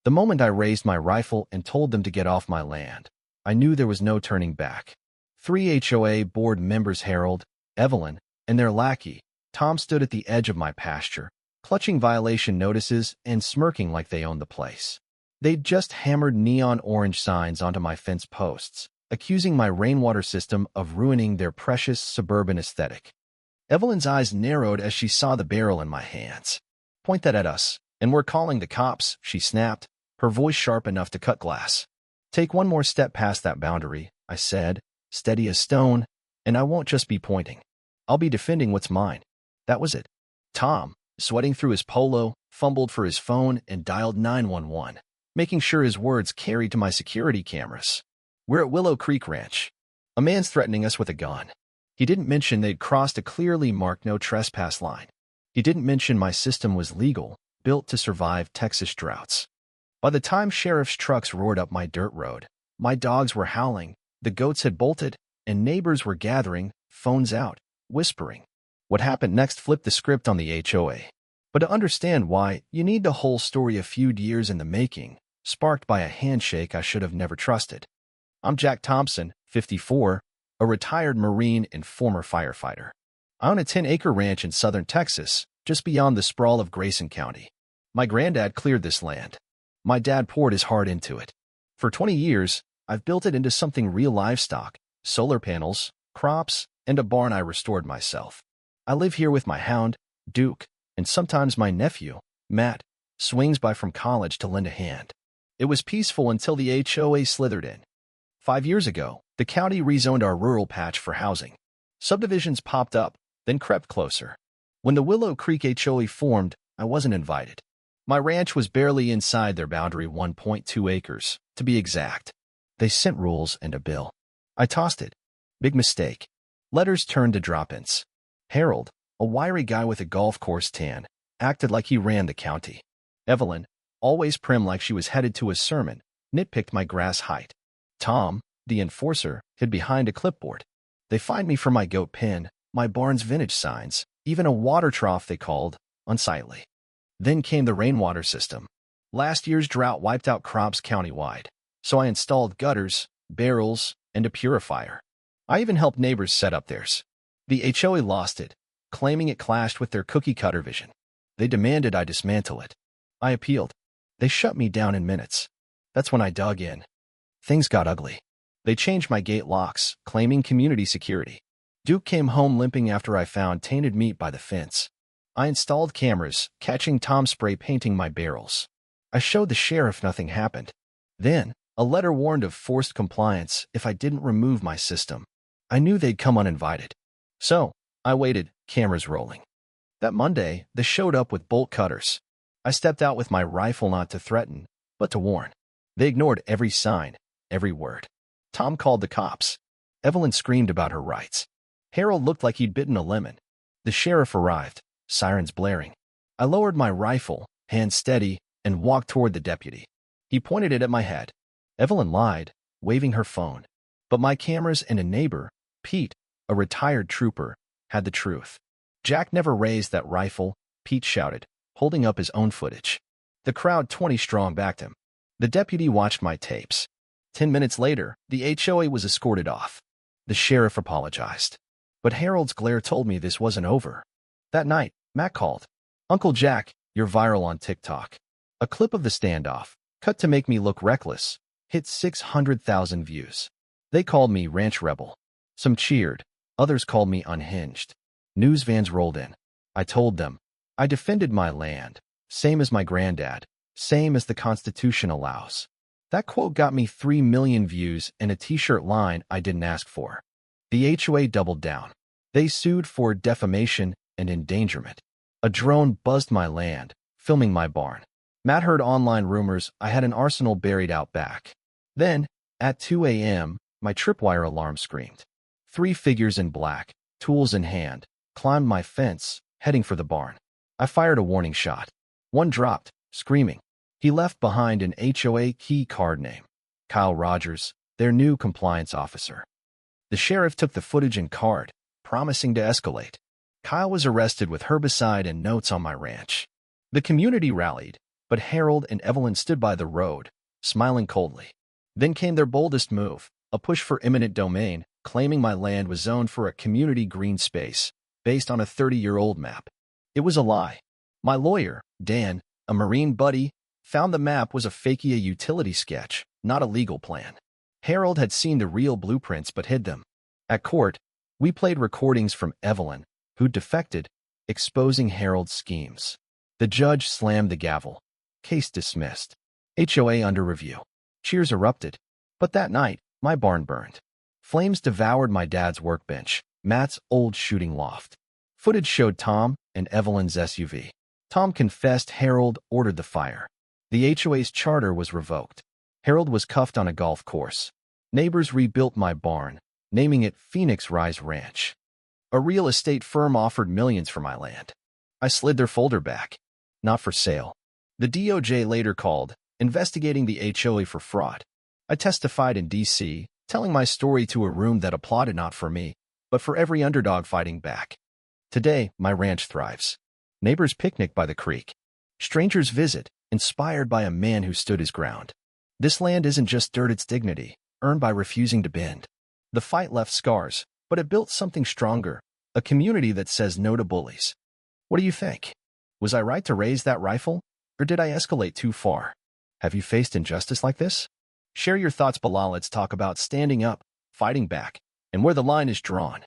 The moment I raised my rifle and told them to get off my land, I knew there was no turning back. 3 HOA board members Harold, Evelyn, and their lackey, Tom, stood at the edge of my pasture, clutching violation notices and smirking like they owned the place. They'd just hammered neon orange signs onto my fence posts, accusing my rainwater system of ruining their precious suburban aesthetic. Evelyn's eyes narrowed as she saw the barrel in my hands. "Point that at us, and we're calling the cops," she snapped, her voice sharp enough to cut glass. "Take one more step past that boundary," I said, steady as stone, "and I won't just be pointing. I'll be defending what's mine." That was it. Tom, sweating through his polo, fumbled for his phone and dialed 911, making sure his words carried to my security cameras. "We're at Willow Creek Ranch. A man's threatening us with a gun." He didn't mention they'd crossed a clearly marked no trespass line. He didn't mention my system was legal, built to survive Texas droughts. By the time sheriff's trucks roared up my dirt road, my dogs were howling, the goats had bolted, and neighbors were gathering, phones out, whispering. What happened next flipped the script on the HOA. But to understand why, you need the whole story a few years in the making, sparked by a handshake I should have never trusted. I'm Jack Thompson, 54, a retired Marine and former firefighter. I own a 10-acre ranch in southern Texas, just beyond the sprawl of Grayson County. My granddad cleared this land. My dad poured his heart into it. For 20 years, I've built it into something real: livestock, solar panels, crops, and a barn I restored myself. I live here with my hound, Duke, and sometimes my nephew, Matt, swings by from college to lend a hand. It was peaceful until the HOA slithered in. 5 years ago, the county rezoned our rural patch for housing. Subdivisions popped up, then crept closer. When the Willow Creek HOA formed, I wasn't invited. My ranch was barely inside their boundary, 1.2 acres, to be exact. They sent rules and a bill. I tossed it. Big mistake. Letters turned to drop-ins. Harold, a wiry guy with a golf course tan, acted like he ran the county. Evelyn, always prim like she was headed to a sermon, nitpicked my grass height. Tom, the enforcer, hid behind a clipboard. They fined me for my goat pen, my barn's vintage signs, even a water trough they called unsightly. Then came the rainwater system. Last year's drought wiped out crops countywide, so I installed gutters, barrels, and a purifier. I even helped neighbors set up theirs. The HOA lost it, claiming it clashed with their cookie-cutter vision. They demanded I dismantle it. I appealed. They shut me down in minutes. That's when I dug in. Things got ugly. They changed my gate locks, claiming community security. Duke came home limping after I found tainted meat by the fence. I installed cameras, catching Tom spray painting my barrels. I showed the sheriff nothing happened. Then, a letter warned of forced compliance if I didn't remove my system. I knew they'd come uninvited. So, I waited, cameras rolling. That Monday, they showed up with bolt cutters. I stepped out with my rifle not to threaten, but to warn. They ignored every sign, every word. Tom called the cops. Evelyn screamed about her rights. Harold looked like he'd bitten a lemon. The sheriff arrived, sirens blaring. I lowered my rifle, hand steady, and walked toward the deputy. He pointed it at my head. Evelyn lied, waving her phone. But my cameras and a neighbor, Pete, a retired trooper, had the truth. "Jack never raised that rifle," Pete shouted, holding up his own footage. The crowd, 20 strong, backed him. The deputy watched my tapes. 10 minutes later, the HOA was escorted off. The sheriff apologized. But Harold's glare told me this wasn't over. That night, Matt called. "Uncle Jack, you're viral on TikTok." A clip of the standoff, cut to make me look reckless, hit 600,000 views. They called me Ranch Rebel. Some cheered. Others called me unhinged. News vans rolled in. I told them, I defended my land, same as my granddad, same as the Constitution allows. That quote got me 3 million views and a t-shirt line I didn't ask for. The HOA doubled down. They sued for defamation and endangerment. A drone buzzed my land, filming my barn. Matt heard online rumors I had an arsenal buried out back. Then, at 2 a.m., my tripwire alarm screamed. 3 figures in black, tools in hand, climbed my fence, heading for the barn. I fired a warning shot. One dropped, screaming. He left behind an HOA key card name. Kyle Rogers, their new compliance officer. The sheriff took the footage and card, promising to escalate. Kyle was arrested with herbicide and notes on my ranch. The community rallied, But Harold and Evelyn stood by the road, smiling coldly. Then came their boldest move, a push for eminent domain, claiming my land was zoned for a community green space, based on a 30-year-old map. It was a lie. My lawyer, Dan, a Marine buddy, found the map was a fakie utility sketch, not a legal plan. Harold had seen the real blueprints but hid them. At court, we played recordings from Evelyn, who defected, exposing Harold's schemes. The judge slammed the gavel. Case dismissed. HOA under review. Cheers erupted. But that night, my barn burned. Flames devoured my dad's workbench, Matt's old shooting loft. Footage showed Tom and Evelyn's SUV. Tom confessed Harold ordered the fire. The HOA's charter was revoked. Harold was cuffed on a golf course. Neighbors rebuilt my barn, naming it Phoenix Rise Ranch. A real estate firm offered millions for my land. I slid their folder back. Not for sale. The DOJ later called, investigating the HOA for fraud. I testified in D.C., telling my story to a room that applauded not for me, but for every underdog fighting back. Today, my ranch thrives. Neighbors picnic by the creek. Strangers visit, inspired by a man who stood his ground. This land isn't just dirt, it's dignity, earned by refusing to bend. The fight left scars, but it built something stronger, a community that says no to bullies. What do you think? Was I right to raise that rifle, or did I escalate too far? Have you faced injustice like this? Share your thoughts below. Let's talk about standing up, fighting back, and where the line is drawn.